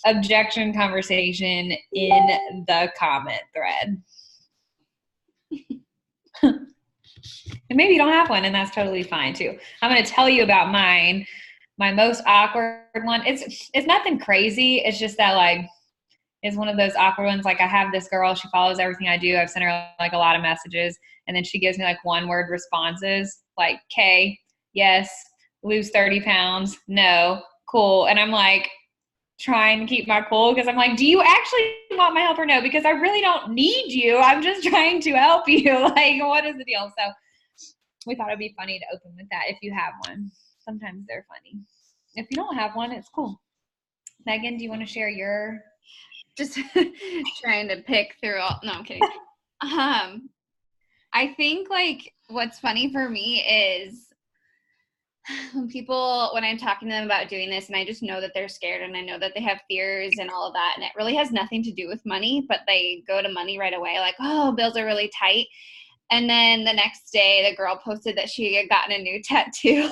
objection conversation in the comment thread. And maybe you don't have one, and that's totally fine too. I'm going to tell you about mine. My most awkward one. It's nothing crazy. It's just that like it's one of those awkward ones. Like I have this girl, she follows everything I do. I've sent her like a lot of messages, and then she gives me like 1-word responses like K, yes, lose 30 pounds, no, cool. And I'm like trying to keep my cool because I'm like, do you actually want my help or no? Because I really don't need you. I'm just trying to help you. Like, what is the deal? So we thought it'd be funny to open with that if you have one. Sometimes they're funny. If you don't have one, it's cool. Megan, do you want to share your? Just trying to pick through all. No, I'm kidding. I think like what's funny for me is when I'm talking to them about doing this, and I just know that they're scared, and I know that they have fears and all of that, and it really has nothing to do with money, but they go to money right away, like, oh, bills are really tight. And then the next day, the girl posted that she had gotten a new tattoo.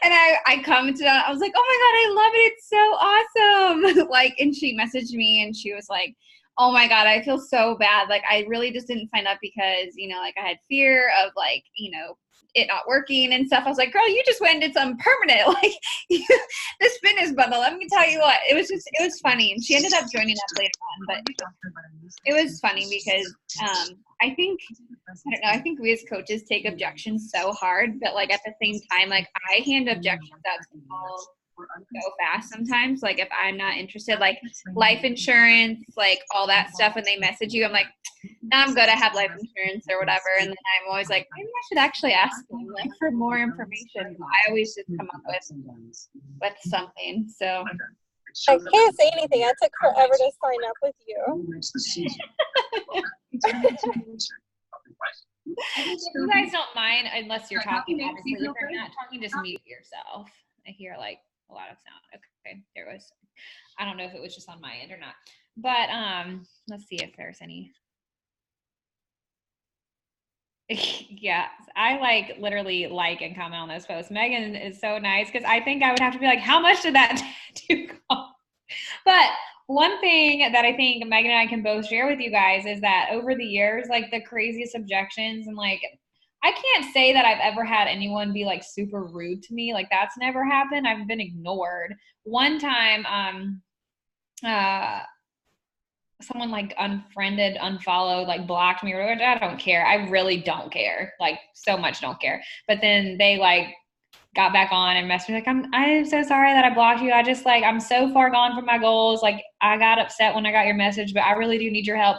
And I commented on it. I was like, oh my God, I love it. It's so awesome. Like, and she messaged me and she was like, oh my God, I feel so bad. Like, I really just didn't sign up because, like I had fear of like, it not working and stuff. I was like, girl, you just went and did something permanent. Like this fitness bundle. Let me tell you what, it was funny. And she ended up joining us later on, but it was funny because I think we as coaches take objections so hard, but like at the same time, like I hand objections out to people so fast sometimes. Like if I'm not interested, like life insurance, like all that stuff, and they message you, I'm like, no, I'm good. I have life insurance or whatever. And then I'm always like, maybe I should actually ask them like for more information. I always just come up with something. So I can't say anything. I took forever to sign up with you. If you guys don't mind, unless you're talking, obviously, if you're not talking, just mute yourself. I hear like a lot of sound. Okay, there was. I don't know if it was just on my end or not, but let's see if there's any. Yeah, I like literally like and comment on those posts. Megan is so nice because I think I would have to be like, how much did that tattoo cost? But one thing that I think Megan and I can both share with you guys is that over the years, like the craziest objections and like, I can't say that I've ever had anyone be like super rude to me. Like that's never happened. I've been ignored. One time, someone like unfriended, unfollowed, like blocked me or whatever. I don't care. I really don't care. Like so much don't care. But then they like got back on and messaged me like, I'm so sorry that I blocked you. I just like, I'm so far gone from my goals. Like I got upset when I got your message, but I really do need your help.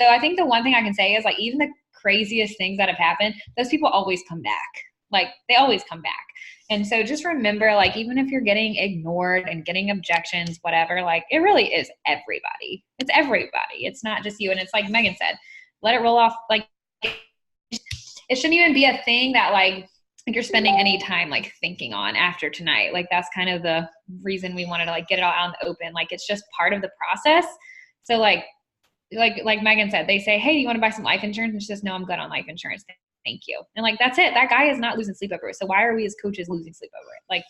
So I think the one thing I can say is like, even the craziest things that have happened, those people always come back. Like they always come back. And so just remember, like, even if you're getting ignored and getting objections, whatever, like it really is everybody. It's everybody. It's not just you. And it's like Megan said, let it roll off. Like it shouldn't even be a thing that like you're spending any time like thinking on after tonight. Like that's kind of the reason we wanted to like get it all out in the open. Like it's just part of the process. So like Megan said, they say, hey, do you want to buy some life insurance? And she says, no, I'm good on life insurance. Thank you. And like, that's it. That guy is not losing sleep over it. So why are we as coaches losing sleep over it? Like,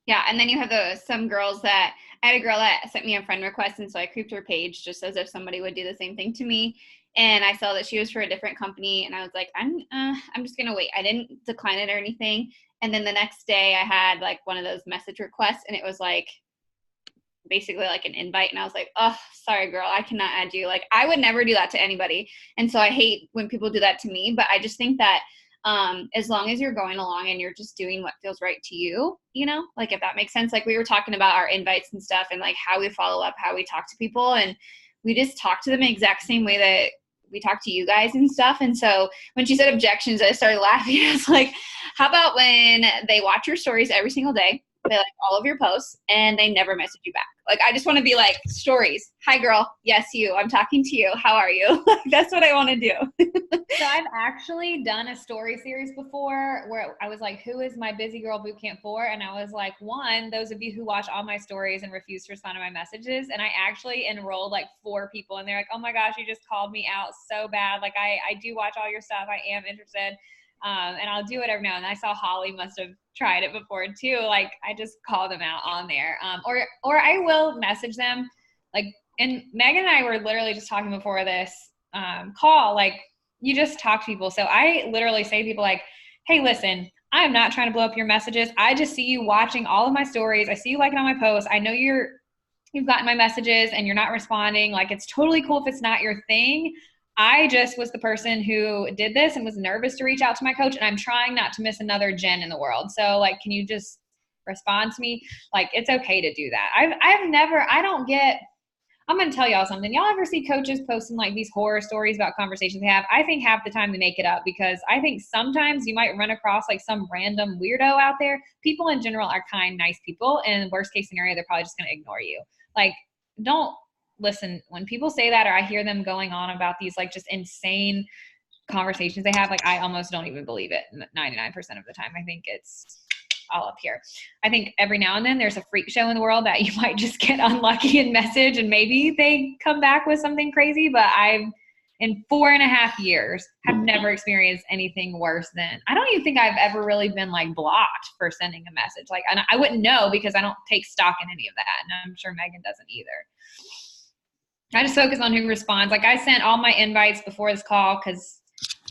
yeah. And then you have some girls that I had a girl that sent me a friend request. And so I creeped her page just as if somebody would do the same thing to me. And I saw that she was for a different company. And I was like, I'm just going to wait. I didn't decline it or anything. And then the next day I had like one of those message requests and it was like, basically like an invite. And I was like, oh, sorry, girl, I cannot add you. Like I would never do that to anybody. And so I hate when people do that to me, but I just think that as long as you're going along and you're just doing what feels right to you, like if that makes sense. Like we were talking about our invites and stuff and like how we follow up, how we talk to people. And we just talk to them the exact same way that we talk to you guys and stuff. And so when she said objections, I started laughing. I was like, how about when they watch your stories every single day? They like all of your posts and they never message you back. Like, I just want to be like stories. Hi girl. Yes, you, I'm talking to you. How are you? Like, that's what I want to do. So I've actually done a story series before where I was like, who is my busy girl boot camp for? And I was like, one, those of you who watch all my stories and refuse to respond to my messages. And I actually enrolled like 4 people and they're like, oh my gosh, you just called me out so bad. Like I do watch all your stuff. I am interested. And I'll do it every now and then. I saw Holly must have tried it before too. Like I just call them out on there. Or I will message them. Like, and Megan and I were literally just talking before this call, like you just talk to people. So I literally say to people like, hey, listen, I'm not trying to blow up your messages. I just see you watching all of my stories. I see you liking all my posts. I know you've gotten my messages and you're not responding. Like, it's totally cool if it's not your thing. I just was the person who did this and was nervous to reach out to my coach, and I'm trying not to miss another Jen in the world. So like, can you just respond to me? Like, it's okay to do that. I'm going to tell y'all something. Y'all ever see coaches posting like these horror stories about conversations they have? I think half the time they make it up, because I think sometimes you might run across like some random weirdo out there. People in general are kind, nice people. And worst case scenario, they're probably just going to ignore you. Like, don't listen. When people say that, or I hear them going on about these like just insane conversations they have, like I almost don't even believe it 99% of the time. I think it's all up here. I think every now and then there's a freak show in the world that you might just get unlucky and message, and maybe they come back with something crazy. But I've, in 4.5 years, have never experienced anything worse than, I don't even think I've ever really been like blocked for sending a message. Like, and I wouldn't know because I don't take stock in any of that. And I'm sure Megan doesn't either. I just focus on who responds. Like, I sent all my invites before this call because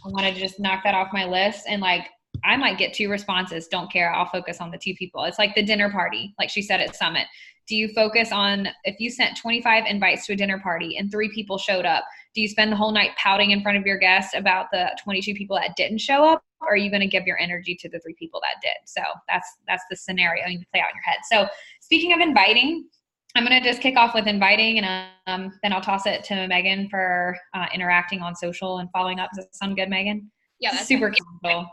I wanted to just knock that off my list. And like, I might get 2 responses. Don't care. I'll focus on the 2 people. It's like the dinner party, like she said at Summit. Do you focus on, if you sent 25 invites to a dinner party and 3 people showed up, do you spend the whole night pouting in front of your guests about the 22 people that didn't show up? Or are you going to give your energy to the 3 people that did? So that's the scenario you need to play out in your head. So speaking of inviting, I'm going to just kick off with inviting, and then I'll toss it to Megan for interacting on social and following up. Does that sound good, Megan? Yeah, that's super casual.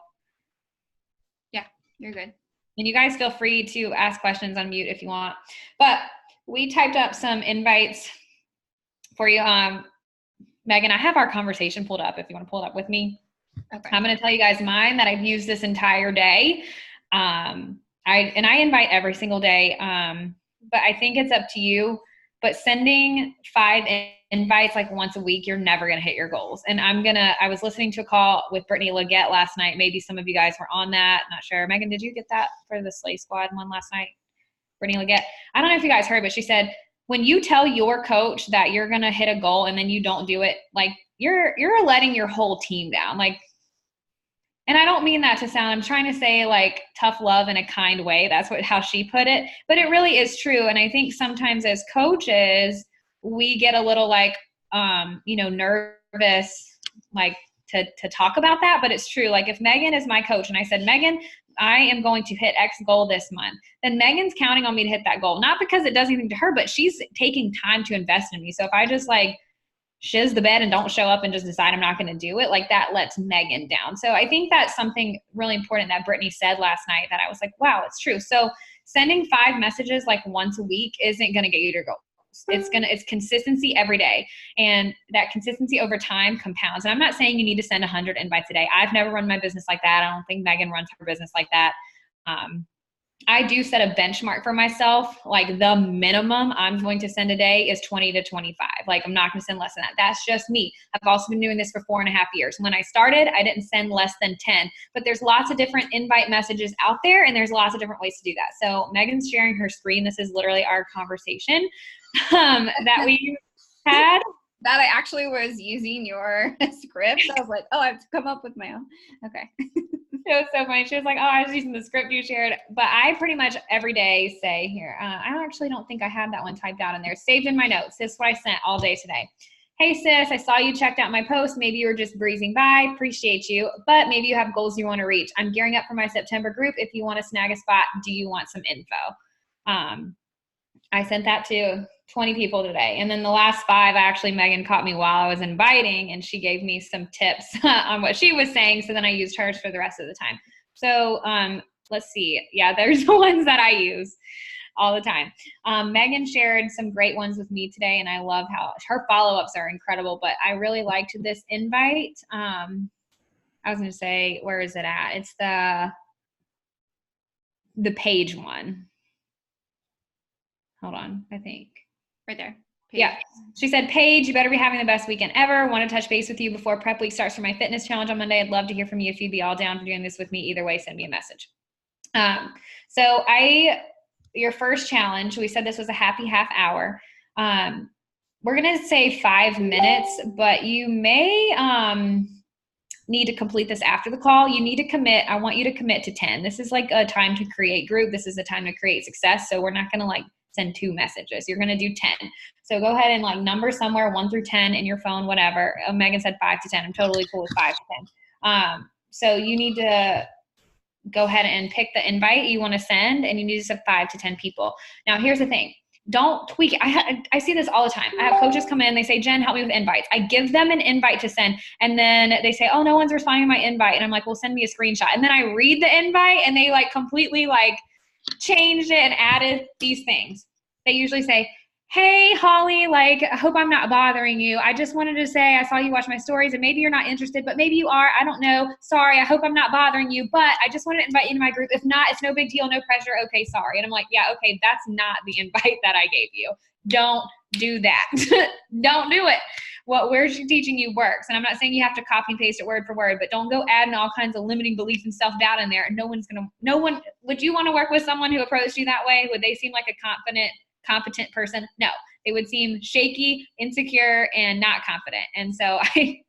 Yeah, you're good. And you guys feel free to ask questions on mute if you want. But we typed up some invites for you. Megan, I have our conversation pulled up if you want to pull it up with me. Okay. I'm going to tell you guys mine that I've used this entire day. I invite every single day. But I think it's up to you. But sending 5 invites like once a week, you're never going to hit your goals. And I was listening to a call with Brittany Leggett last night. Maybe some of you guys were on that. Not sure. Megan, did you get that for the Slay Squad one last night? Brittany Leggett. I don't know if you guys heard, but she said, when you tell your coach that you're going to hit a goal and then you don't do it, like you're letting your whole team down. Like, and I don't mean that to sound, I'm trying to say like tough love in a kind way. That's how she put it. But it really is true. And I think sometimes as coaches, we get a little like, nervous, like to talk about that. But it's true. Like if Megan is my coach and I said, Megan, I am going to hit X goal this month, then Megan's counting on me to hit that goal. Not because it does anything to her, but she's taking time to invest in me. So if I just like shiz the bed and don't show up and just decide I'm not going to do it, like that lets Megan down. So I think that's something really important that Brittany said last night that I was like, wow, it's true. So sending 5 messages like once a week isn't going to get you to your goal. It's consistency every day. And that consistency over time compounds. And I'm not saying you need to send 100 invites a day. I've never run my business like that. I don't think Megan runs her business like that. I do set a benchmark for myself. Like the minimum I'm going to send a day is 20 to 25. Like I'm not going to send less than that. That's just me. I've also been doing this for 4.5 years. When I started, I didn't send less than 10, but there's lots of different invite messages out there and there's lots of different ways to do that. So Megan's sharing her screen. This is literally our conversation that we had. That I actually was using your script. I was like, oh, I have to come up with my own. Okay. It was so funny. She was like, oh, I was using the script you shared. But I pretty much every day say here, I actually don't think I had that one typed out in there. Saved in my notes. This is what I sent all day today. Hey, sis, I saw you checked out my post. Maybe you were just breezing by. Appreciate you. But maybe you have goals you want to reach. I'm gearing up for my September group. If you want to snag a spot, do you want some info? I sent that to 20 people today. And then the last 5, Megan caught me while I was inviting and she gave me some tips on what she was saying. So then I used hers for the rest of the time. So let's see. Yeah, there's the ones that I use all the time. Megan shared some great ones with me today and I love how her follow-ups are incredible, but I really liked this invite. I was going to say, where is it at? It's the page one. Hold on, I think. Right there. Yeah. She said, Paige, you better be having the best weekend ever. Want to touch base with you before prep week starts for my fitness challenge on Monday. I'd love to hear from you if you'd be all down for doing this with me. Either way, send me a message. So your first challenge, we said this was a happy half hour. We're going to say 5 minutes, but you may need to complete this after the call. You need to commit. I want you to commit to 10. This is like a time to create group. This is a time to create success. So we're not going to like send 2 messages. You're going to do 10. So go ahead and like number somewhere 1 through 10 in your phone, whatever. Megan said 5 to 10. I'm totally cool with 5 to 10. So you need to go ahead and pick the invite you want to send, and you need to send 5 to 10 people. Now, here's the thing. Don't tweak it. I see this all the time. I have coaches come in, they say, Jen, help me with invites. I give them an invite to send, and then they say, oh, no one's responding to my invite. And I'm like, well, send me a screenshot. And then I read the invite, and they like completely like changed it and added these things. They usually say, hey, Holly, like, I hope I'm not bothering you. I just wanted to say I saw you watch my stories, and maybe you're not interested, but maybe you are. I don't know. Sorry, I hope I'm not bothering you, but I just wanted to invite you to my group. If not, it's no big deal, no pressure. Okay, sorry. And I'm like, yeah, okay, that's not the invite that I gave you. Don't do that. Don't do it. What we're teaching you works. And I'm not saying you have to copy and paste it word for word, but don't go adding all kinds of limiting beliefs and self-doubt in there. Would you want to work with someone who approached you that way? Would they seem like a competent person? No, they would seem shaky, insecure, and not confident. And so I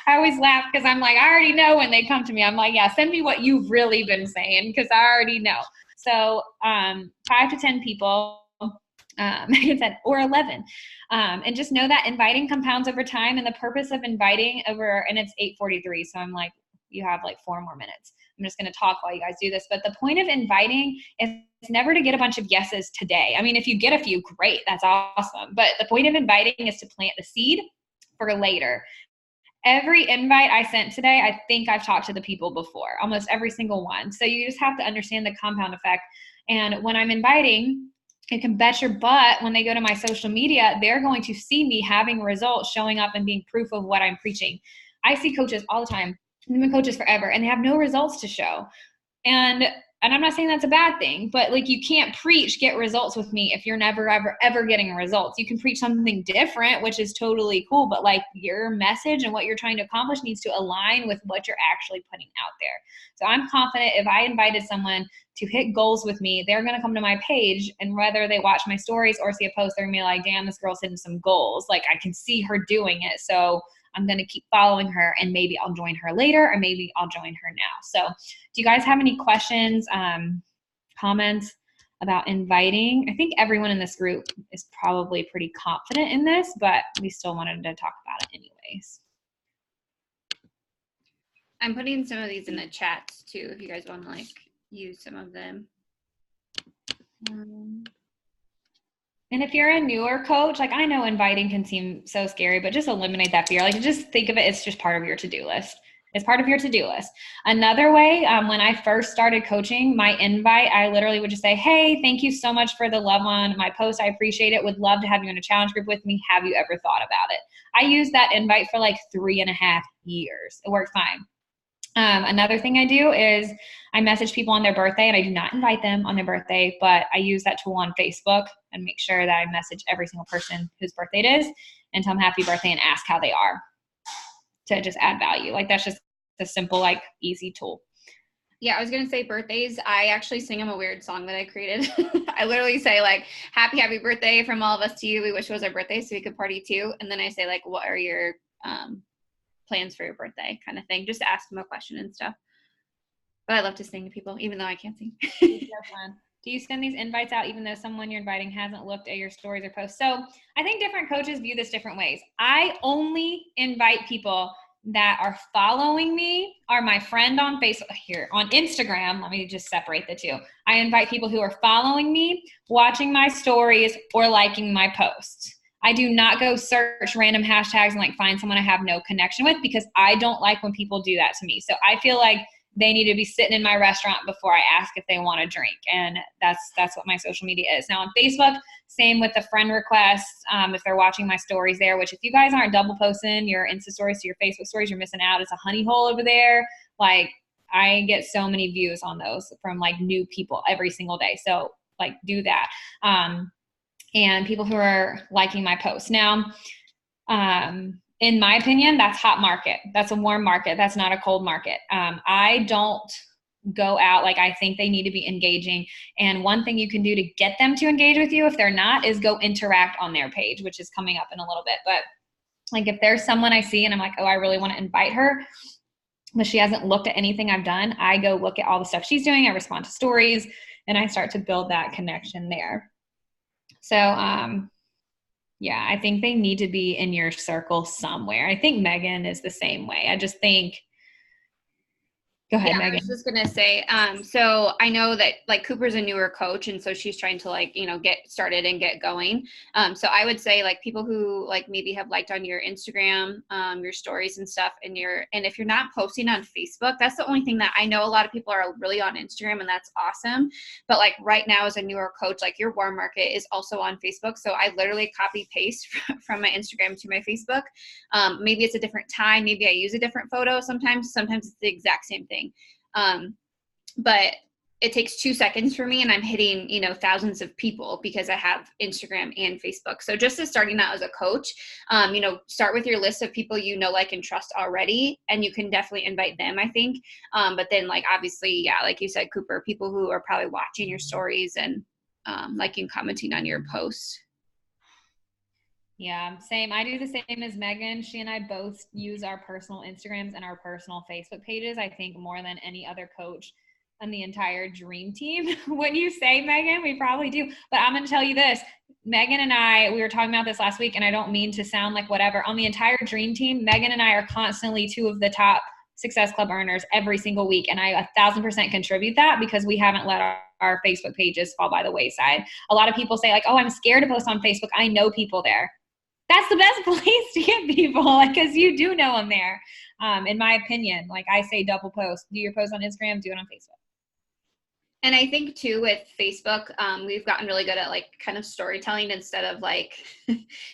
always laugh because I'm like, I already know when they come to me. I'm like, yeah, send me what you've really been saying because I already know. So 5 to 10 people, Megan said, or 11. And just know that inviting compounds over time, and the purpose of inviting and it's 8:43. So I'm like, you have like 4 more minutes. I'm just going to talk while you guys do this. But the point of inviting is never to get a bunch of yeses today. I mean, if you get a few, great, that's awesome. But the point of inviting is to plant the seed for later. Every invite I sent today, I think I've talked to the people before, almost every single one. So you just have to understand the compound effect. And when I'm inviting, you can bet your butt when they go to my social media, they're going to see me having results, showing up and being proof of what I'm preaching. I see coaches all the time. I've been coaches forever, and they have no results to show. And I'm not saying that's a bad thing, but like you can't preach get results with me if you're never, ever getting results. You can preach something different, which is totally cool, but like your message and what you're trying to accomplish needs to align with what you're actually putting out there. So I'm confident if I invited someone to hit goals with me, they're going to come to my page, and whether they watch my stories or see a post, they're going to be like, damn, this girl's hitting some goals. Like I can see her doing it. So I'm going to keep following her, and maybe I'll join her later, or maybe I'll join her now. So do you guys have any questions, comments about inviting? I think everyone in this group is probably pretty confident in this, but we still wanted to talk about it anyways. I'm putting some of these in the chats too, if you guys want to like use some of them. And if you're a newer coach, like I know inviting can seem so scary, but just eliminate that fear. Like just think of it, it's just part of your to-do list. It's part of your to-do list. Another way, when I first started coaching, my invite, I literally would just say, hey, thank you so much for the love on my post. I appreciate it. Would love to have you in a challenge group with me. Have you ever thought about it? I used that invite for like 3.5 years. It worked fine. Another thing I do is I message people on their birthday, and I do not invite them on their birthday, but I use that tool on Facebook and make sure that I message every single person whose birthday it is and tell them happy birthday and ask how they are to just add value. Like that's just a simple, like easy tool. Yeah, I was going to say birthdays. I actually sing them a weird song that I created. I literally say like, happy birthday from all of us to you. We wish it was our birthday so we could party too. And then I say like, what are your plans for your birthday kind of thing. Just ask them a question and stuff. But I love to sing to people, even though I can't sing. Do you send these invites out even though someone you're inviting hasn't looked at your stories or posts? So I think different coaches view this different ways. I only invite people that are following me, are my friend on Facebook, here on Instagram. Let me just separate the two. I invite people who are following me, watching my stories, or liking my posts. I do not go search random hashtags and like find someone I have no connection with, because I don't like when people do that to me. So I feel like they need to be sitting in my restaurant before I ask if they want a drink. And that's what my social media is. Now on Facebook, same with the friend requests. If they're watching my stories there, which if you guys aren't double posting your Insta stories to your Facebook stories, you're missing out. It's a honey hole over there. Like I get so many views on those from like new people every single day. So like do that. and people who are liking my posts. Now, in my opinion, that's hot market. That's a warm market. That's not a cold market. I don't go out. Like, I think they need to be engaging. And one thing you can do to get them to engage with you, if they're not, is go interact on their page, which is coming up in a little bit. But like, if there's someone I see and I'm like, oh, I really want to invite her, but she hasn't looked at anything I've done, I go look at all the stuff she's doing. I respond to stories and I start to build that connection there. So, yeah, I think they need to be in your circle somewhere. I think Megan is the same way. I just think, go ahead, Yeah, Megan. I was just gonna say, so I know that like Cooper's a newer coach, and so she's trying to like, get started and get going. So I would say like people who like maybe have liked on your Instagram, your stories and stuff, and if you're not posting on Facebook, that's the only thing that I know a lot of people are really on Instagram, and that's awesome. But like right now as a newer coach, like your warm market is also on Facebook. So I literally copy paste from my Instagram to my Facebook. Maybe it's a different time. Maybe I use a different photo sometimes it's the exact same thing. But it takes 2 seconds for me and I'm hitting, thousands of people because I have Instagram and Facebook. So just as starting out as a coach, start with your list of people like and trust already, and you can definitely invite them, I think. But then like, obviously, yeah, like you said, Cooper, people who are probably watching your stories and liking, commenting on your posts. Yeah, same. I do the same as Megan. She and I both use our personal Instagrams and our personal Facebook pages, I think, more than any other coach on the entire dream team. When you say, Megan, we probably do. But I'm going to tell you this. Megan and I, we were talking about this last week, and I don't mean to sound like whatever. On the entire dream team, Megan and I are constantly 2 of the top Success Club earners every single week. And I 1,000% contribute that because we haven't let our Facebook pages fall by the wayside. A lot of people say like, oh, I'm scared to post on Facebook. I know people there. That's the best place to get people, like, because you do know them there. In my opinion, like I say, double post. Do your post on Instagram, do it on Facebook. And I think too with Facebook, we've gotten really good at like kind of storytelling instead of like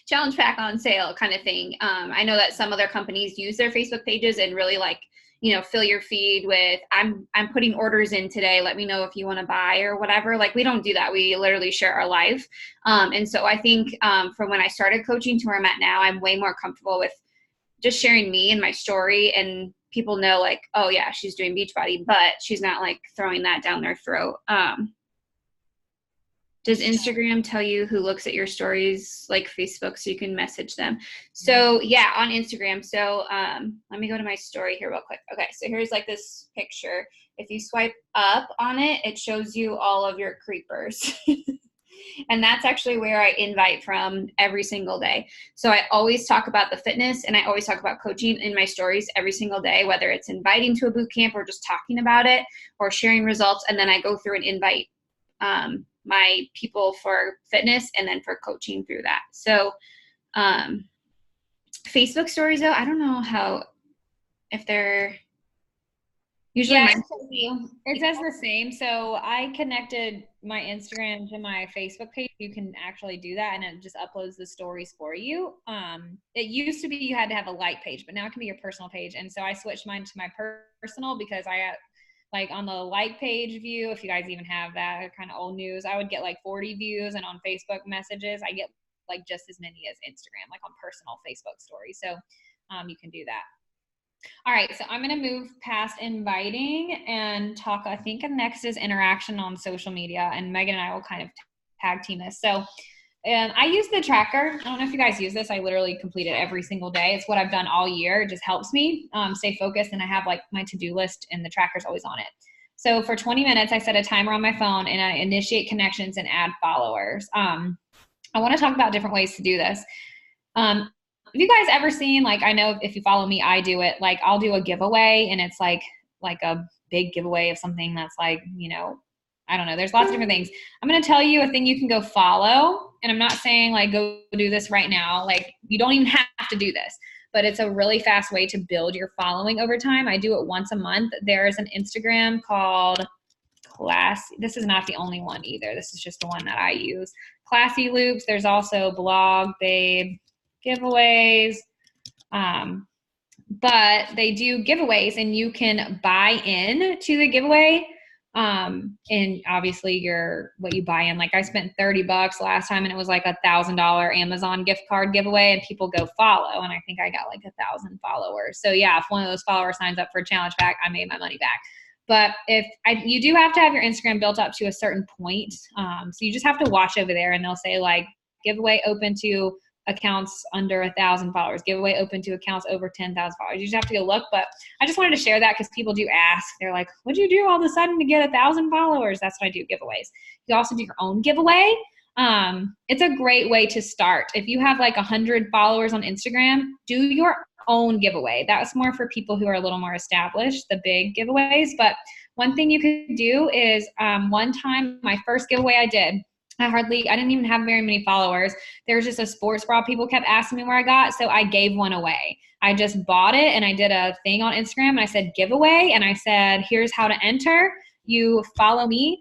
challenge pack on sale kind of thing. I know that some other companies use their Facebook pages and really like, fill your feed with, I'm putting orders in today. Let me know if you want to buy or whatever. Like, we don't do that. We literally share our life. And so I think from when I started coaching to where I'm at now, I'm way more comfortable with just sharing me and my story, and people know like, oh yeah, she's doing Beachbody, but she's not like throwing that down their throat. Does Instagram tell you who looks at your stories like Facebook so you can message them? So yeah, on Instagram. So let me go to my story here real quick. Okay, so here's like this picture. If you swipe up on it, it shows you all of your creepers. And that's actually where I invite from every single day. So I always talk about the fitness and I always talk about coaching in my stories every single day, whether it's inviting to a boot camp or just talking about it or sharing results. And then I go through and invite my people for fitness and then for coaching through that. So Facebook stories though, I don't know if they're usually it says the same. So I connected my Instagram to my Facebook page. You can actually do that and it just uploads the stories for you. It used to be you had to have a like page, but now it can be your personal page. And so I switched mine to my personal because I like on the like page view, if you guys even have that, kind of old news, I would get like 40 views, and on Facebook messages, I get like just as many as Instagram, like on personal Facebook stories. So you can do that. All right, so I'm going to move past inviting and talk. I think next is interaction on social media, and Megan and I will kind of tag team this. So I use the tracker. I don't know if you guys use this. I literally complete it every single day. It's what I've done all year. It just helps me stay focused, and I have like my to-do list, and the tracker's always on it. So for 20 minutes, I set a timer on my phone, and I initiate connections and add followers. I want to talk about different ways to do this. Have you guys ever seen, like, I know if you follow me, I do it, like I'll do a giveaway and it's like a big giveaway of something that's like, I don't know. There's lots of different things. I'm going to tell you a thing you can go follow. And I'm not saying like, go do this right now. Like, you don't even have to do this, but it's a really fast way to build your following over time. I do it once a month. There's an Instagram called Classy. This is not the only one either. This is just the one that I use. Classy Loops. There's also Blog Babe giveaways. But they do giveaways and you can buy in to the giveaway And obviously what you buy in, like I spent $30 last time and it was like $1,000 Amazon gift card giveaway and people go follow. And I think I got like 1,000 followers. So yeah, if one of those followers signs up for a challenge pack, I made my money back. But you do have to have your Instagram built up to a certain point. So you just have to watch over there and they'll say like giveaway open to accounts under 1,000 followers, giveaway open to accounts over 10,000 followers. You just have to go look. But I just wanted to share that because people do ask. They're like, what'd you do all of a sudden to get 1,000 followers? That's what I do, giveaways. You also do your own giveaway. It's a great way to start. If you have like 100 followers on Instagram, do your own giveaway. That's more for people who are a little more established, the big giveaways. But one thing you could do is one time, my first giveaway I did, I didn't even have very many followers. There was just a sports bra people kept asking me where I got, so I gave one away. I just bought it and I did a thing on Instagram and I said giveaway and I said, here's how to enter. You follow me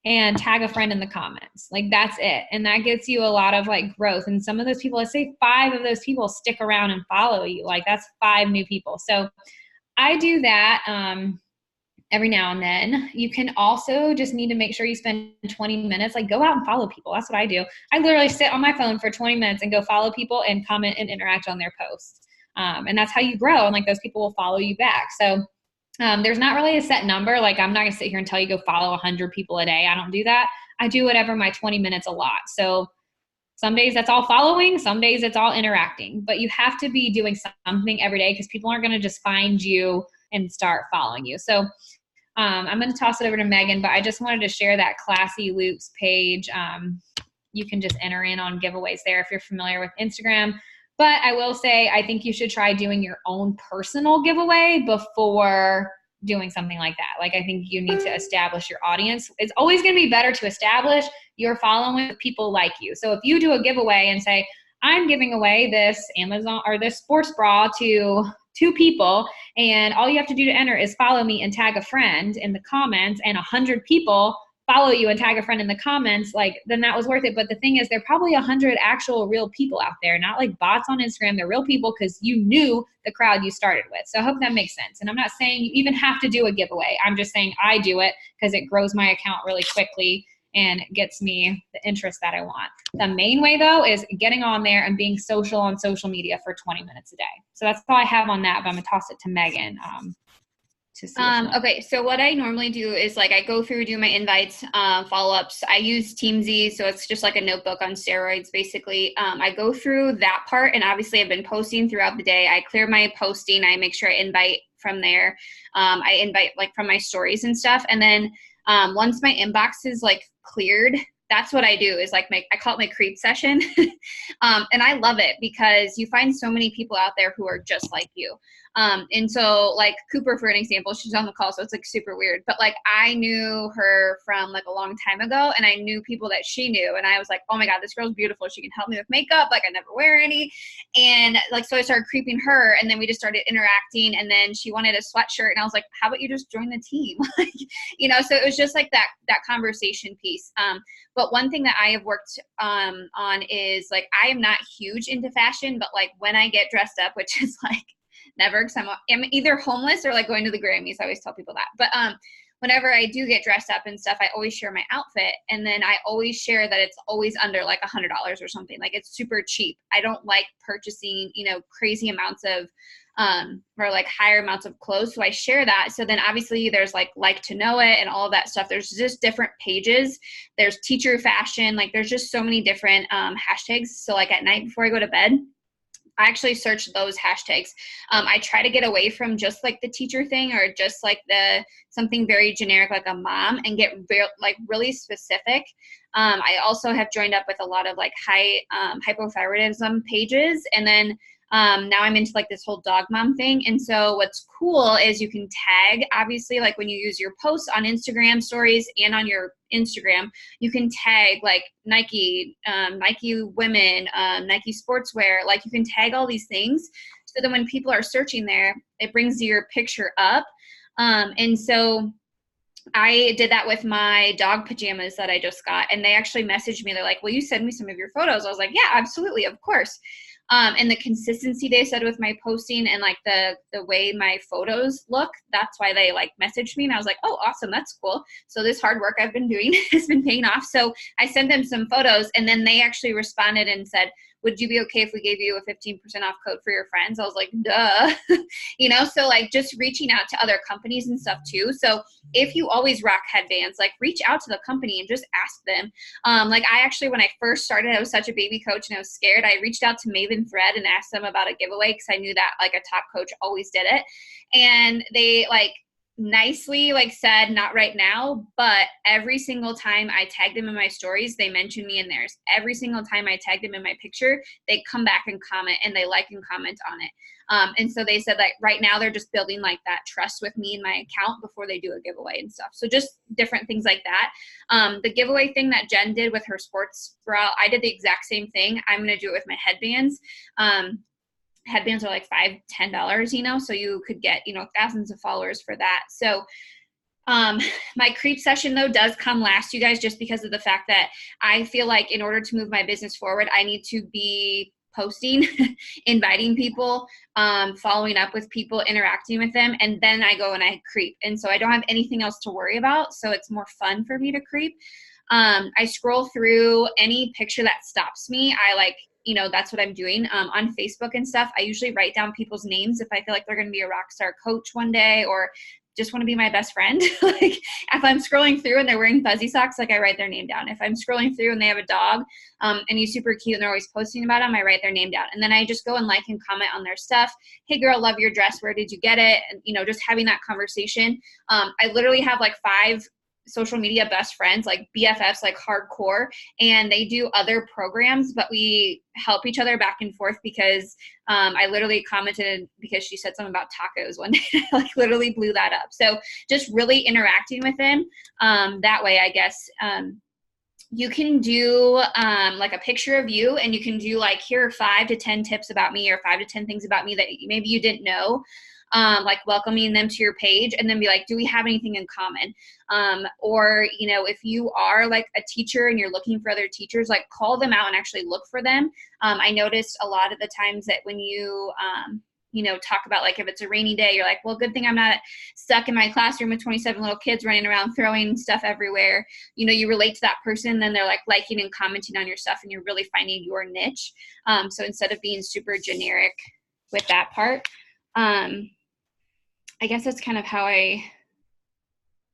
and tag a friend in the comments. Like that's it. And that gets you a lot of like growth. And some of those people, let's say 5 of those people stick around and follow you. Like that's 5 new people. So I do that every now and then. You can also just need to make sure you spend 20 minutes, like go out and follow people. That's what I do. I literally sit on my phone for 20 minutes and go follow people and comment and interact on their posts. And that's how you grow. And like those people will follow you back. So there's not really a set number. Like I'm not gonna sit here and tell you go follow 100 people a day. I don't do that. I do whatever my 20 minutes allot. So some days that's all following, some days it's all interacting, but you have to be doing something every day because people aren't gonna just find you and start following you. So I'm going to toss it over to Megan, but I just wanted to share that Classy Loops page. You can just enter in on giveaways there if you're familiar with Instagram. But I will say, I think you should try doing your own personal giveaway before doing something like that. Like, I think you need to establish your audience. It's always going to be better to establish your following with people like you. So if you do a giveaway and say, I'm giving away this Amazon or this sports bra to 2 people, and all you have to do to enter is follow me and tag a friend in the comments, and 100 people follow you and tag a friend in the comments, like then that was worth it. But the thing is, there are probably 100 actual real people out there, not like bots on Instagram. They're real people because you knew the crowd you started with. So I hope that makes sense. And I'm not saying you even have to do a giveaway. I'm just saying I do it because it grows my account really quickly and gets me the interest that I want. The main way though is getting on there and being social on social media for 20 minutes a day. So that's all I have on that, but I'm gonna toss it to Megan. Okay, so what I normally do is like I go through, do my invites, follow-ups. I use Teamsy, so it's just like a notebook on steroids, basically. I go through that part, and obviously I've been posting throughout the day. I clear my posting. I make sure I invite from there. I invite like from my stories and stuff, and then once my inbox is like cleared, that's what I do is like I call it my creep session. And I love it because you find so many people out there who are just like you. And so like Cooper, for an example, she's on the call, so it's like super weird, but like I knew her from like a long time ago, and I knew people that she knew, and I was like, oh my God, this girl's beautiful. She can help me with makeup. Like I never wear any. And like, so I started creeping her, and then we just started interacting, and then she wanted a sweatshirt, and I was like, how about you just join the team? Like, you know, so it was just like that conversation piece. But one thing that I have worked on is like, I am not huge into fashion, but like when I get dressed up, which is like never, because I'm either homeless or like going to the Grammys. I always tell people that. But whenever I do get dressed up and stuff, I always share my outfit. And then I always share that it's always under like $100 or something. Like it's super cheap. I don't like purchasing, you know, crazy amounts of or like higher amounts of clothes. So I share that. So then obviously there's like to know it and all of that stuff. There's just different pages. There's teacher fashion. Like there's just so many different hashtags. So like at night before I go to bed, I actually search those hashtags. I try to get away from just like the teacher thing or just like something very generic like a mom and get really specific. I also have joined up with a lot of like hypothyroidism pages, and then now I'm into like this whole dog mom thing. And so what's cool is you can tag, obviously, like when you use your posts on Instagram stories and on your Instagram, you can tag like Nike, Nike women, Nike sportswear, like you can tag all these things. So that when people are searching there, it brings your picture up. And so I did that with my dog pajamas that I just got, and they actually messaged me. They're like, will you send me some of your photos? I was like, yeah, absolutely. Of course. And the consistency they said with my posting and like the way my photos look, that's why they like messaged me. And I was like, oh, awesome. That's cool. So this hard work I've been doing has been paying off. So I sent them some photos, and then they actually responded and said, would you be okay if we gave you a 15% off code for your friends? I was like, duh. You know, so like just reaching out to other companies and stuff too. So if you always rock headbands, like reach out to the company and just ask them. Like I actually, when I first started, I was such a baby coach and I was scared. I reached out to Maven Thread and asked them about a giveaway because I knew that like a top coach always did it. And they like nicely like said, not right now, but every single time I tagged them in my stories, they mentioned me in theirs. Every single time I tagged them in my picture, they come back and comment, and they like and comment on it. And so they said that right now they're just building like that trust with me and my account before they do a giveaway and stuff. So just different things like that. The giveaway thing that Jen did with her sports bra, I did the exact same thing. I'm going to do it with my headbands. Headbands are like $5-10, you know, so you could get, you know, thousands of followers for that. So my creep session though does come last, you guys, just because of the fact that I feel like in order to move my business forward, I need to be posting, inviting people, following up with people, interacting with them, and then I go and I creep. And so I don't have anything else to worry about. So it's more fun for me to creep. I scroll through any picture that stops me. I like, you know, that's what I'm doing. On Facebook and stuff, I usually write down people's names if I feel like they're going to be a rock star coach one day, or just want to be my best friend. Like if I'm scrolling through and they're wearing fuzzy socks, like I write their name down. If I'm scrolling through and they have a dog and he's super cute and they're always posting about him, I write their name down. And then I just go and like and comment on their stuff. Hey girl, love your dress. Where did you get it? And, you know, just having that conversation. I literally have like 5 social media best friends, like BFFs, like hardcore, and they do other programs, but we help each other back and forth because I literally commented because she said something about tacos one day. I like literally blew that up. So just really interacting with them that way, I guess. You can do like a picture of you, and you can do like, here are 5 to 10 tips about me, or 5 to 10 things about me that maybe you didn't know. Like welcoming them to your page, and then be like, do we have anything in common? Or, you know, if you are like a teacher and you're looking for other teachers, like call them out and actually look for them. I noticed a lot of the times that when you know, talk about like if it's a rainy day, you're like, well, good thing I'm not stuck in my classroom with 27 little kids running around throwing stuff everywhere. You know, you relate to that person, then they're like liking and commenting on your stuff, and you're really finding your niche. So instead of being super generic with that part, I guess that's kind of how I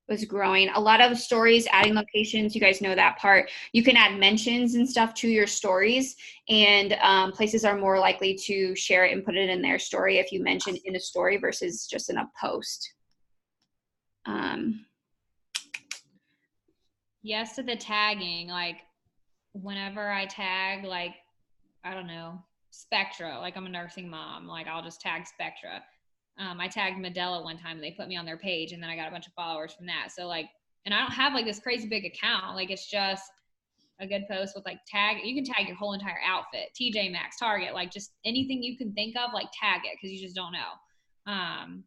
was growing. A lot of stories, adding locations, you guys know that part. You can add mentions and stuff to your stories, and places are more likely to share it and put it in their story if you mention in a story versus just in a post. Yes to the tagging. Like whenever I tag, like, I don't know, Spectra, like I'm a nursing mom, like I'll just tag Spectra. I tagged Medela one time and they put me on their page, and then I got a bunch of followers from that. So like, and I don't have like this crazy big account. Like it's just a good post with like tag. You can tag your whole entire outfit, TJ Maxx, Target, like just anything you can think of, like tag it, because you just don't know.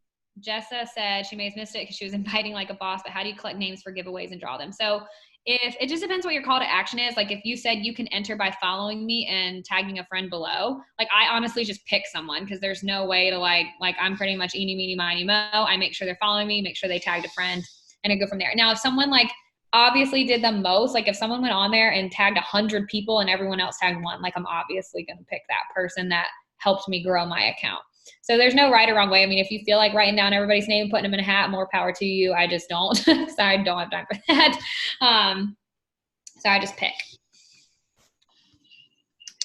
Jessa said she may have missed it because she was inviting like a boss, but how do you collect names for giveaways and draw them? So if it just depends what your call to action is. Like if you said you can enter by following me and tagging a friend below, like I honestly just pick someone, because there's no way to like I'm pretty much eeny, meeny, miny, mo. I make sure they're following me, make sure they tagged a friend, and I go from there. Now, if someone like obviously did the most, like if someone went on there and tagged 100 people and everyone else tagged 1, like I'm obviously going to pick that person that helped me grow my account. So there's no right or wrong way. I mean, if you feel like writing down everybody's name, putting them in a hat, more power to you. I just don't. So I don't have time for that. So I just pick.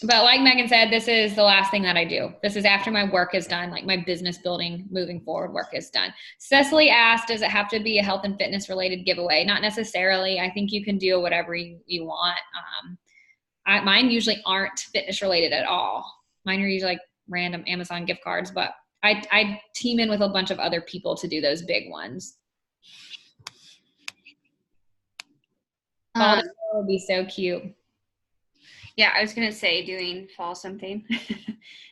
But like Megan said, this is the last thing that I do. This is after my work is done, like my business building, moving forward work is done. Cecily asked, does it have to be a health and fitness related giveaway? Not necessarily. I think you can do whatever you want. Mine usually aren't fitness related at all. Mine are usually like random Amazon gift cards, but I team in with a bunch of other people to do those big ones. Fall would be so cute. Yeah, I was gonna say doing fall something.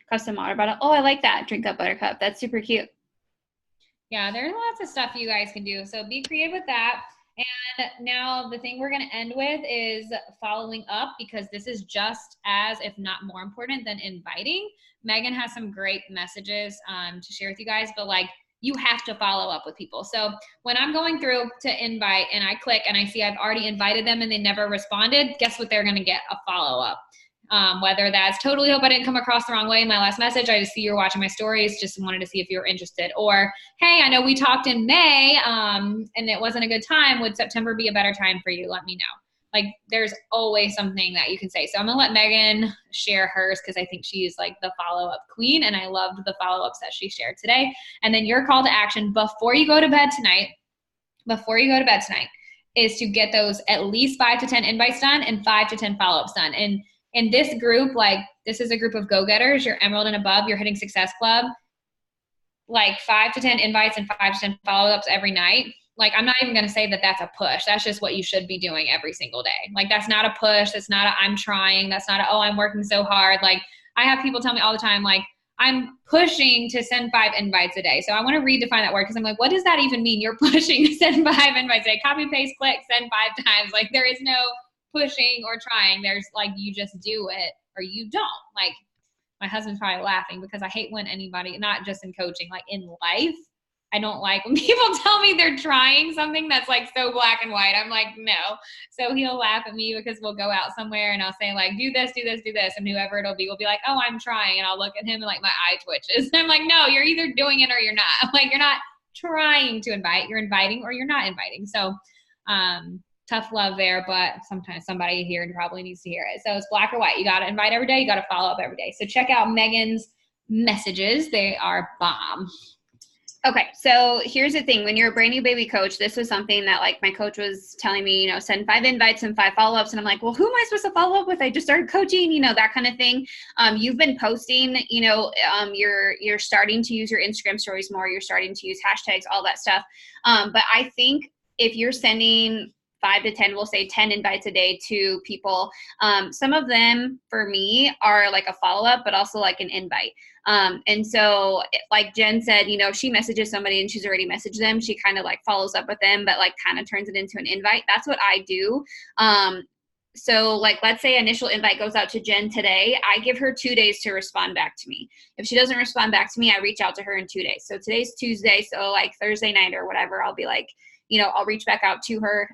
Custom water bottle. Oh, I like that. Drink Up Buttercup. That's super cute. Yeah, there's lots of stuff you guys can do. So be creative with that. And now the thing we're going to end with is following up, because this is just as, if not more important than inviting. Megan has some great messages to share with you guys, but like, you have to follow up with people. So when I'm going through to invite and I click and I see I've already invited them and they never responded, guess what? They're going to get a follow up. Whether that's totally hope I didn't come across the wrong way in my last message. I just see you're watching my stories, just wanted to see if you're interested. Or, hey, I know we talked in May and it wasn't a good time. Would September be a better time for you? Let me know. Like, there's always something that you can say. So I'm gonna let Megan share hers, because I think she's like the follow-up queen, and I loved the follow-ups that she shared today. And then your call to action before you go to bed tonight, is to get those at least 5 to 10 invites done and 5 to 10 follow-ups done. And in this group, like, this is a group of go-getters, your Emerald and above, your Hitting Success Club, like 5 to 10 invites and 5 to 10 follow-ups every night. Like, I'm not even going to say that that's a push. That's just what you should be doing every single day. Like, that's not a push. That's not a I'm trying. That's not a, oh, I'm working so hard. Like, I have people tell me all the time, like, I'm pushing to send 5 invites a day. So I want to redefine that word, because I'm like, what does that even mean? You're pushing to send 5 invites a day. Copy, paste, click, send 5 times. Like, there is no pushing or trying. There's like, you just do it or you don't. Like, my husband's probably laughing because I hate when anybody, not just in coaching, like in life, I don't like when people tell me they're trying something that's like so black and white. I'm like, no. So he'll laugh at me because we'll go out somewhere and I'll say like, do this, do this, do this. And whoever it'll be will be like, oh, I'm trying. And I'll look at him and like my eye twitches. And I'm like, no, you're either doing it or you're not. I'm like, you're not trying to invite, you're inviting or you're not inviting. So tough love there, but sometimes somebody here probably needs to hear it. So it's black or white. You got to invite every day. You got to follow up every day. So check out Megan's messages. They are bomb. Okay, so here's the thing. When you're a brand new baby coach, this was something that like my coach was telling me, you know, send 5 invites and 5 follow-ups. And I'm like, well, who am I supposed to follow up with? I just started coaching, you know, that kind of thing. You've been posting, you know, you're starting to use your Instagram stories more. You're starting to use hashtags, all that stuff. But I think if you're sending 5 to 10, we'll say 10 invites a day to people. Some of them for me are like a follow-up, but also like an invite. And so like Jen said, you know, she messages somebody and she's already messaged them. She kind of like follows up with them, but like kind of turns it into an invite. That's what I do. So like, let's say initial invite goes out to Jen today. I give her 2 days to respond back to me. If she doesn't respond back to me, I reach out to her in 2 days. So today's Tuesday. So like Thursday night or whatever, I'll be like, you know, I'll reach back out to her.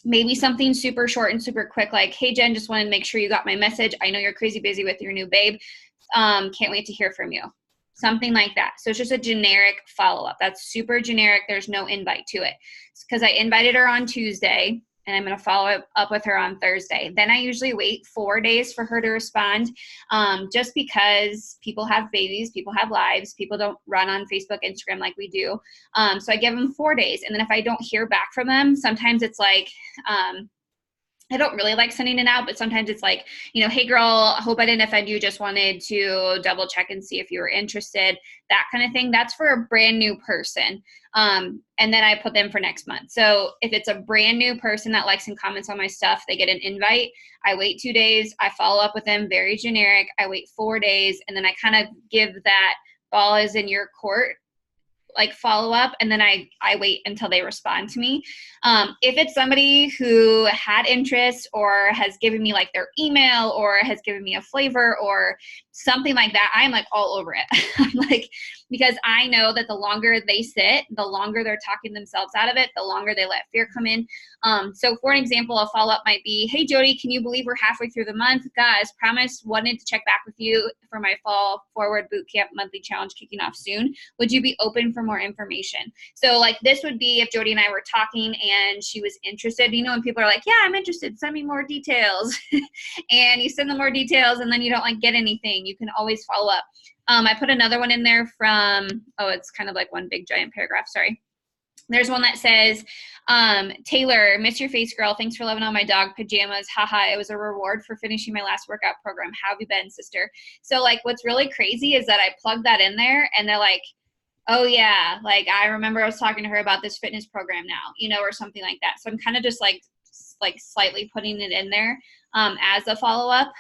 Maybe something super short and super quick, like, hey, Jen, just wanted to make sure you got my message. I know you're crazy busy with your new babe. Can't wait to hear from you. Something like that. So it's just a generic follow-up. That's super generic. There's no invite to it. Because I invited her on Tuesday, and I'm going to follow up with her on Thursday. Then I usually wait 4 days for her to respond, just because people have babies, people have lives, people don't run on Facebook, Instagram like we do. So I give them 4 days. And then if I don't hear back from them, sometimes it's like, I don't really like sending it out, but sometimes it's like, you know, hey girl, hope I didn't offend you. Just wanted to double check and see if you were interested, that kind of thing. That's for a brand new person. And then I put them for next month. So if it's a brand new person that likes and comments on my stuff, they get an invite. I wait 2 days. I follow up with them, very generic. I wait 4 days. And then I kind of give that ball is in your court, like follow up, and then I wait until they respond to me. If it's somebody who had interest or has given me like their email or has given me a flavor or something like that, I'm like all over it. I'm like, because I know that the longer they sit, the longer they're talking themselves out of it, the longer they let fear come in. So for an example, a follow-up might be, hey Jody, can you believe we're halfway through the month? Guys, promise, wanted to check back with you for my fall forward bootcamp monthly challenge kicking off soon. Would you be open for more information? So like this would be if Jody and I were talking and she was interested, you know, when people are like, yeah, I'm interested, send me more details. And you send them more details and then you don't like get anything. You can always follow up. I put another one in there from, it's kind of like one big giant paragraph, sorry. There's one that says, Taylor, miss your face, girl. Thanks for loving on my dog pajamas. Haha, it was a reward for finishing my last workout program. How have you been, sister? So like what's really crazy is that I plugged that in there and they're like, oh yeah, like I remember I was talking to her about this fitness program now, you know, or something like that. So I'm kind of just like slightly putting it in there as a follow-up.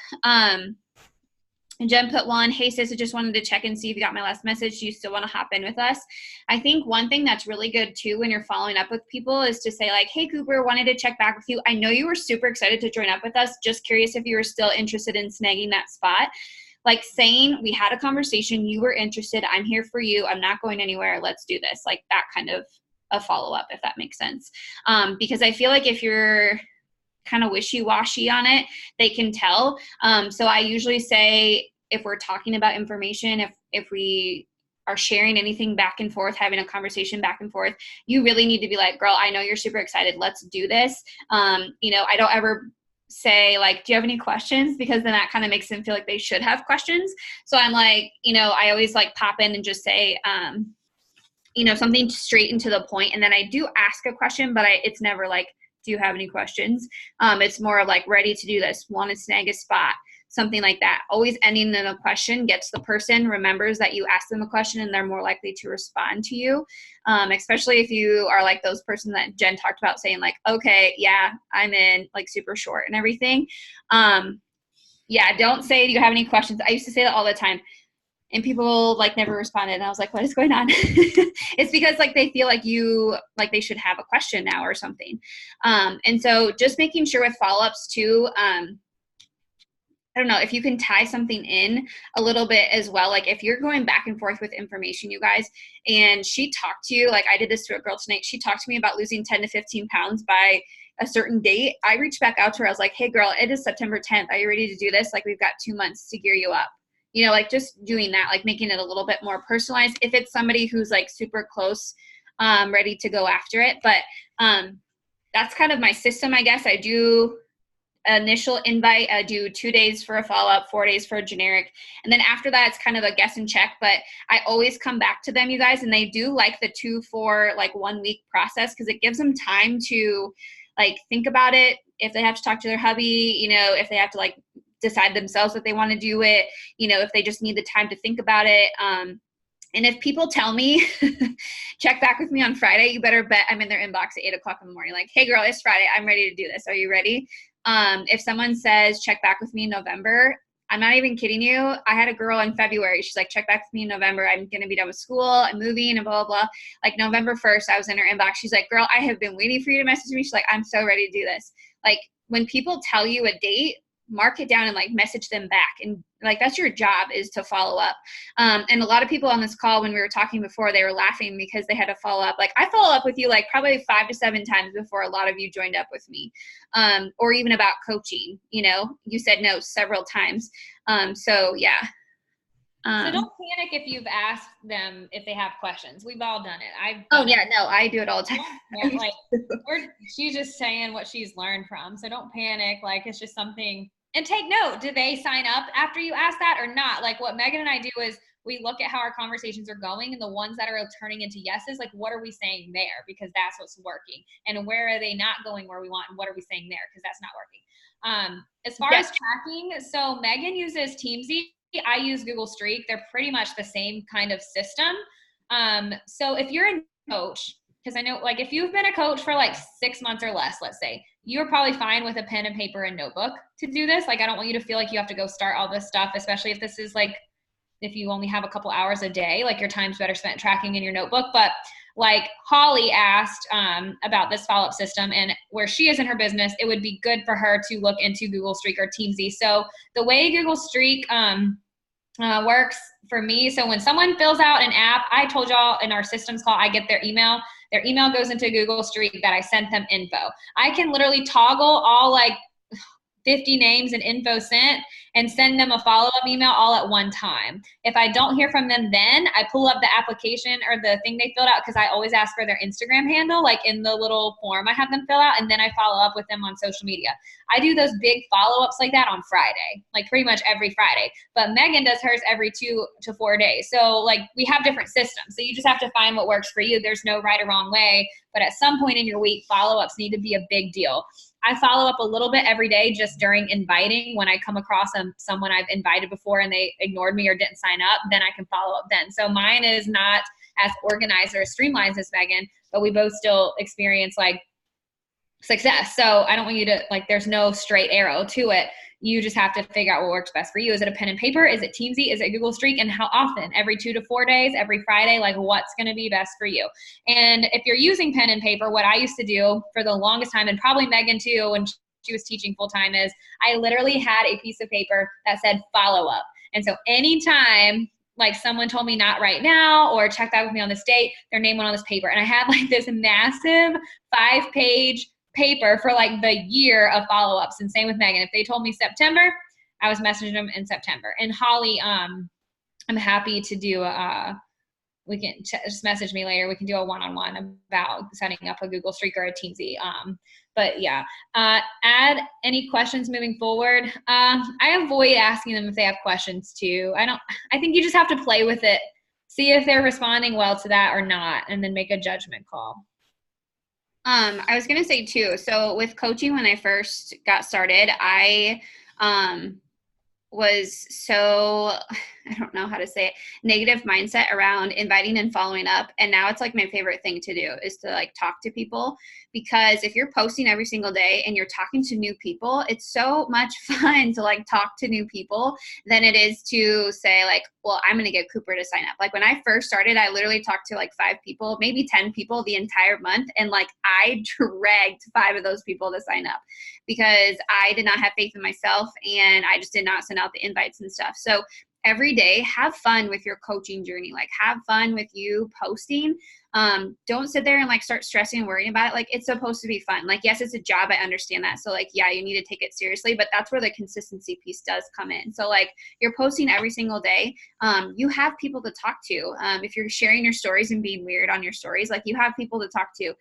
And Jen put one, hey sis, I just wanted to check and see if you got my last message. Do you still want to hop in with us? I think one thing that's really good too when you're following up with people is to say like, hey Cooper, wanted to check back with you. I know you were super excited to join up with us. Just curious if you were still interested in snagging that spot. Like saying, we had a conversation, you were interested, I'm here for you, I'm not going anywhere, let's do this. Like that kind of a follow-up, if that makes sense. Because I feel like if you're kind of wishy-washy on it, they can tell. So I usually say, if we're talking about information, if we are sharing anything back and forth, having a conversation back and forth, you really need to be like, girl, I know you're super excited, let's do this. You know, I don't ever say like, do you have any questions? Because then that kind of makes them feel like they should have questions. So I'm like, you know, I always like pop in and just say, you know, something straight and to the point. And then I do ask a question, but it's never like, do you have any questions? It's more of like, ready to do this, want to snag a spot, something like that. Always ending in a question gets the person remembers that you asked them a question and they're more likely to respond to you. Especially if you are like those person that Jen talked about saying like, okay, yeah, I'm in, like super short and everything. Yeah, don't say, do you have any questions? I used to say that all the time. And people like never responded. And I was like, what is going on? It's because like they feel like they should have a question now or something. And so just making sure with follow-ups too, I don't know, if you can tie something in a little bit as well. Like if you're going back and forth with information, you guys, and she talked to you, like I did this to a girl tonight. She talked to me about losing 10 to 15 pounds by a certain date. I reached back out to her. I was like, hey girl, it is September 10th. Are you ready to do this? Like we've got 2 months to gear you up. You know, like just doing that, like making it a little bit more personalized. If it's somebody who's like super close, ready to go after it. But that's kind of my system, I guess. I do initial invite, I do 2 days for a follow-up, 4 days for a generic. And then after that, it's kind of a guess and check, but I always come back to them, you guys, and they do like the 2 for like 1 week process because it gives them time to like think about it. If they have to talk to their hubby, you know, if they have to like decide themselves that they want to do it, you know, if they just need the time to think about it. And if people tell me, check back with me on Friday, you better bet I'm in their inbox at 8 o'clock in the morning. Like, hey girl, it's Friday. I'm ready to do this. Are you ready? If someone says, check back with me in November, I'm not even kidding you. I had a girl in February. She's like, check back with me in November. I'm going to be done with school. I'm moving and blah, blah, blah. Like November 1st, I was in her inbox. She's like, girl, I have been waiting for you to message me. She's like, I'm so ready to do this. Like when people tell you a date, mark it down and like message them back. And like, that's your job, is to follow up. And a lot of people on this call, when we were talking before, they were laughing because they had to follow up. Like I follow up with you like probably 5 to 7 times before a lot of you joined up with me. Or even about coaching, you know, you said no several times. So yeah. So don't panic if you've asked them if they have questions. We've all done it. I do it all the time. Like she's just saying what she's learned from. So don't panic. Like it's just something. And take note, do they sign up after you ask that or not? Like what Megan and I do is we look at how our conversations are going, and the ones that are turning into yeses, like what are we saying there? Because that's what's working. And where are they not going where we want? And what are we saying there? Because that's not working. As far as tracking, so Megan uses Teamzy. I use Google Streak. They're pretty much the same kind of system. So if you're a coach, because I know like if you've been a coach for like 6 months or less, let's say, you're probably fine with a pen and paper and notebook to do this. Like I don't want you to feel like you have to go start all this stuff, especially if this is like, if you only have a couple hours a day, like your time's better spent tracking in your notebook. But like Holly asked about this follow-up system, and where she is in her business, it would be good for her to look into Google Streak or Teamzy. So the way Google Streak works for me, so when someone fills out an app, I told y'all in our systems call, I get their email. Their email goes into Google Streak that I sent them info. I can literally toggle all like 50 names and info sent and send them a follow-up email all at one time. If I don't hear from them then, I pull up the application or the thing they filled out, because I always ask for their Instagram handle, like in the little form I have them fill out, and then I follow up with them on social media. I do those big follow-ups like that on Friday, like pretty much every Friday. But Megan does hers every 2 to 4 days. So like we have different systems. So you just have to find what works for you. There's no right or wrong way. But at some point in your week, follow-ups need to be a big deal. I follow up a little bit every day just during inviting. When I come across someone I've invited before and they ignored me or didn't sign up, then I can follow up then. So mine is not as organized or streamlined as Megan, but we both still experience like success. So I don't want you to like, there's no straight arrow to it. You just have to figure out what works best for you. Is it a pen and paper? Is it Teamsy? Is it Google Streak? And how often? Every 2 to 4 days, every Friday, like what's going to be best for you? And if you're using pen and paper, what I used to do for the longest time, and probably Megan too, when she was teaching full time, is I literally had a piece of paper that said follow up. And so anytime like someone told me not right now or check back with me on this date, their name went on this paper. And I had like this massive 5-page paper for like the year of follow-ups. And same with Megan. If they told me September, I was messaging them in September. And Holly, I'm happy to do we can just message me later. We can do a one-on-one about setting up a Google Streak or a Teamsy. But yeah, add any questions moving forward. I avoid asking them if they have questions too. I think you just have to play with it, see if they're responding well to that or not, and then make a judgment call. I was going to say too, so with coaching, when I first got started, I was so, I don't know how to say it, negative mindset around inviting and following up. And now it's like my favorite thing to do is to like talk to people, because if you're posting every single day and you're talking to new people, it's so much fun to like talk to new people than it is to say like, well, I'm going to get Cooper to sign up. Like when I first started, I literally talked to like 5 people, maybe 10 people the entire month. And like I dragged 5 of those people to sign up because I did not have faith in myself and I just did not send out the invites and stuff. So every day, have fun with your coaching journey. Like have fun with you posting. Don't sit there and like start stressing and worrying about it. Like it's supposed to be fun. Like, yes, it's a job. I understand that. So like, yeah, you need to take it seriously, but that's where the consistency piece does come in. So like you're posting every single day. You have people to talk to. If you're sharing your stories and being weird on your stories, like you have people to talk to.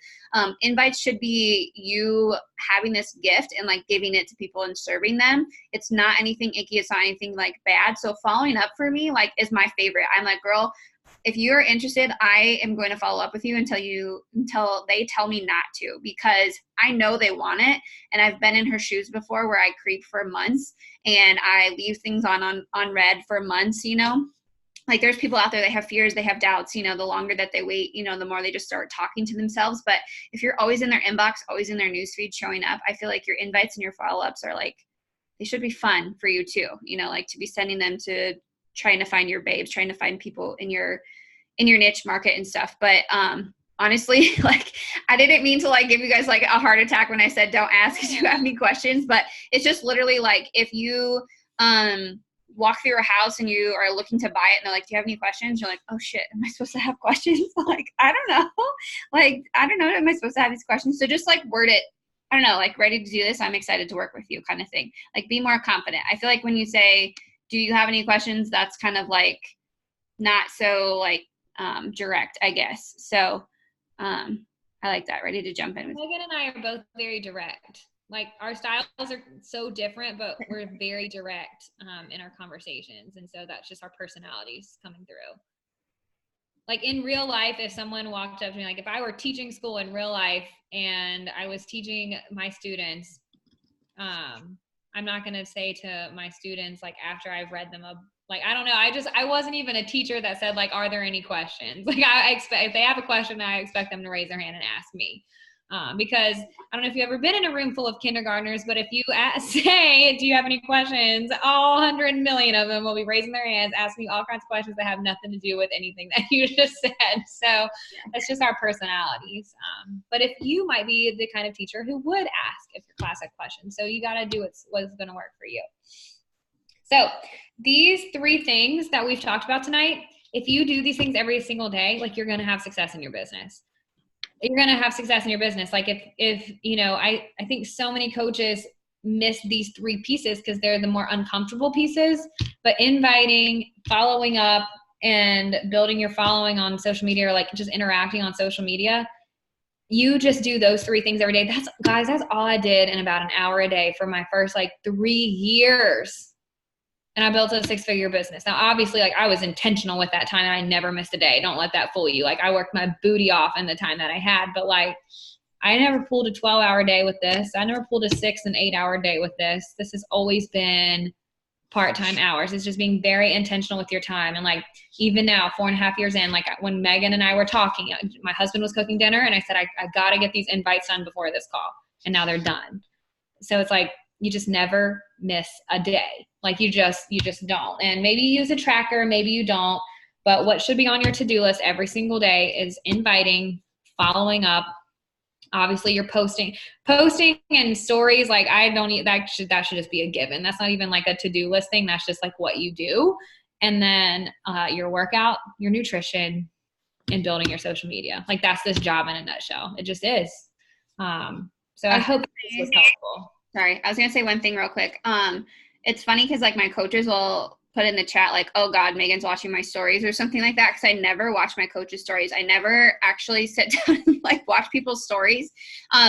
Invites should be you having this gift and like giving it to people and serving them. It's not anything icky. It's not anything like bad. So following up for me, like is my favorite. I'm like, girl, if you're interested, I am going to follow up with you until they tell me not to, because I know they want it. And I've been in her shoes before where I creep for months and I leave things on red for months, you know. Like there's people out there that have fears, they have doubts, you know, the longer that they wait, you know, the more they just start talking to themselves. But if you're always in their inbox, always in their newsfeed showing up, I feel like your invites and your follow-ups are like, they should be fun for you too, you know, like to be sending them to trying to find your babes, trying to find people in your niche market and stuff. But honestly, like I didn't mean to like give you guys like a heart attack when I said don't ask if you have any questions, but it's just literally like if you walk through a house and you are looking to buy it and they're like, do you have any questions? You're like, oh shit, am I supposed to have questions? Like, I don't know. Like, I don't know. Am I supposed to have these questions? So just like word it, I don't know, like ready to do this. I'm excited to work with you kind of thing. Like be more confident. I feel like when you say, do you have any questions? That's kind of like not so like direct, I guess. So I like that. Ready to jump in with Megan and I are both very direct. Like our styles are so different, but we're very direct in our conversations. And so that's just our personalities coming through. Like in real life, if someone walked up to me, like if I were teaching school in real life and I was teaching my students, I'm not going to say to my students, like after I've read them like, I don't know. I wasn't even a teacher that said like, are there any questions? Like I expect if they have a question, I expect them to raise their hand and ask me. Because I don't know if you've ever been in a room full of kindergartners, but if you say, do you have any questions? All 100 million of them will be raising their hands, asking you all kinds of questions that have nothing to do with anything that you just said. So that's just our personalities. But if you might be the kind of teacher who would ask if your class had questions. So you got to do what's going to work for you. So these 3 things that we've talked about tonight, if you do these things every single day, like you're going to have success in your business. You're going to have success in your business. Like if you know, I think so many coaches miss these 3 pieces because they're the more uncomfortable pieces, but inviting, following up, and building your following on social media, or like just interacting on social media, you just do those 3 things every day. That's all I did in about an hour a day for my first like 3 years. And I built a 6-figure business. Now, obviously, like I was intentional with that time and I never missed a day. Don't let that fool you. Like I worked my booty off in the time that I had, but like I never pulled a 12-hour day with this. I never pulled a 6 and 8-hour day with this. This has always been part-time hours. It's just being very intentional with your time. And like, even now, 4.5 years in, like when Megan and I were talking, my husband was cooking dinner and I said, I got to get these invites done before this call. And now they're done. So it's like, you just never miss a day. Like you just don't. And maybe you use a tracker, maybe you don't. But what should be on your to-do list every single day is inviting, following up. Obviously you're posting and stories. Like I don't need that should just be a given. That's not even like a to-do list thing. That's just like what you do. And then your workout, your nutrition, and building your social media. Like that's this job in a nutshell. It just is. So I hope this was helpful. Sorry, I was gonna say one thing real quick. It's funny because like my coaches will put in the chat like, oh God, Megan's watching my stories or something like that, because I never watch my coaches' stories. I never actually sit down and like watch people's stories.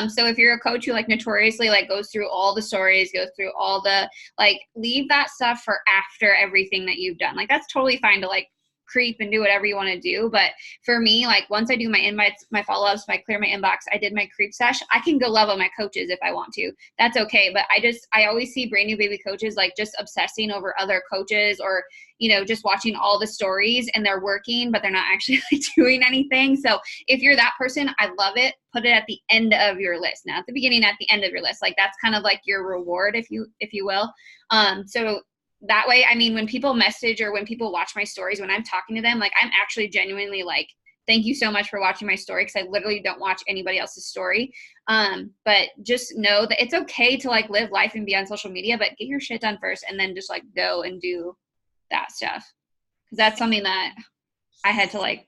So if you're a coach who like notoriously like goes through all the stories, goes through all the like, leave that stuff for after everything that you've done. Like that's totally fine to like creep and do whatever you want to do. But for me, like once I do my invites, my follow-ups, I clear my inbox, I did my creep sesh, I can go love on my coaches if I want to. That's okay. But I always see brand new baby coaches like just obsessing over other coaches, or, you know, just watching all the stories and they're working, but they're not actually like doing anything. So if you're that person, I love it. Put it at the end of your list. Now at the beginning, at the end of your list, like that's kind of like your reward, if you will. So that way, I mean, when people message or when people watch my stories, when I'm talking to them, like I'm actually genuinely like, thank you so much for watching my story, because I literally don't watch anybody else's story. But just know that it's okay to like live life and be on social media, but get your shit done first and then just like go and do that stuff. Because that's something that I had to like.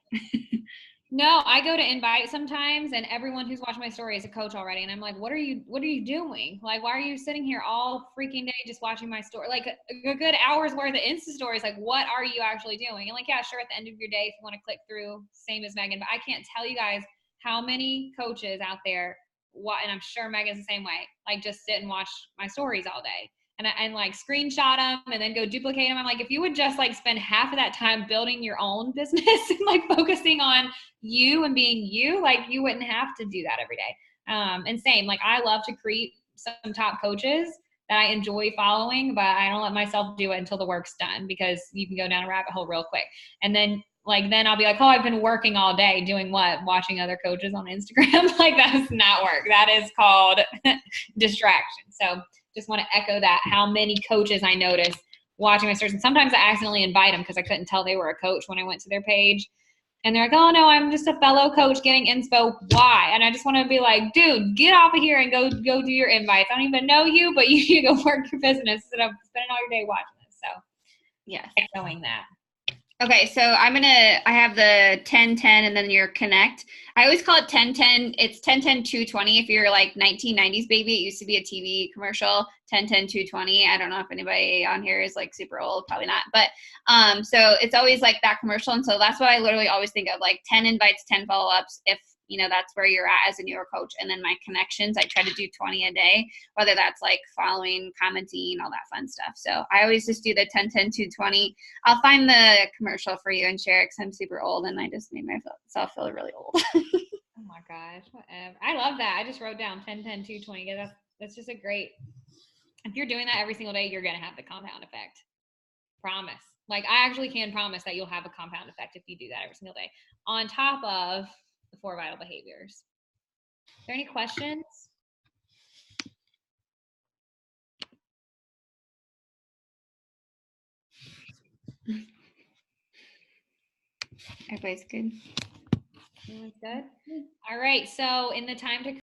No, I go to invite sometimes, and everyone who's watching my story is a coach already. And I'm like, what are you doing? Like, why are you sitting here all freaking day just watching my story? Like a good hour's worth of Insta stories. Like, what are you actually doing? And like, yeah, sure, at the end of your day, if you want to click through, same as Megan, but I can't tell you guys how many coaches out there, and I'm sure Megan's the same way, like just sit and watch my stories all day. And like screenshot them and then go duplicate them. I'm like, if you would just like spend half of that time building your own business and like focusing on you and being you, like you wouldn't have to do that every day. And same, like I love to create some top coaches that I enjoy following, but I don't let myself do it until the work's done, because you can go down a rabbit hole real quick. And then I'll be like, oh, I've been working all day doing what? Watching other coaches on Instagram. Like that's not work. That is called distraction. So just want to echo that, how many coaches I notice watching my stories. And sometimes I accidentally invite them because I couldn't tell they were a coach when I went to their page. And they're like, oh no, I'm just a fellow coach getting inspo. Why? And I just want to be like, dude, get off of here and go do your invites. I don't even know you, but you need to go work your business instead of spending all your day watching this. So yeah, echoing that. Okay, so I have the 10-10 and then your connect. I always call it 10-10. It's 10-10-220. If you're like 1990s baby, it used to be a TV commercial, 10-10-220. I don't know if anybody on here is like super old, probably not. But so it's always like that commercial. And so that's what I literally always think of, like 10 invites, 10 follow-ups, if you know, that's where you're at as a newer coach. And then my connections, I try to do 20 a day, whether that's like following, commenting, all that fun stuff. So I always just do the 10-10-220. I'll find the commercial for you and share it, because I'm super old and I just made myself feel really old. Oh my gosh, whatever. I love that. I just wrote down 10-10-220. That's just a great, if you're doing that every single day, you're going to have the compound effect. Promise. Like I actually can promise that you'll have a compound effect if you do that every single day, on top of the 4 vital behaviors. Are there any questions? Everybody's good. Everyone's good? All right. So in the time to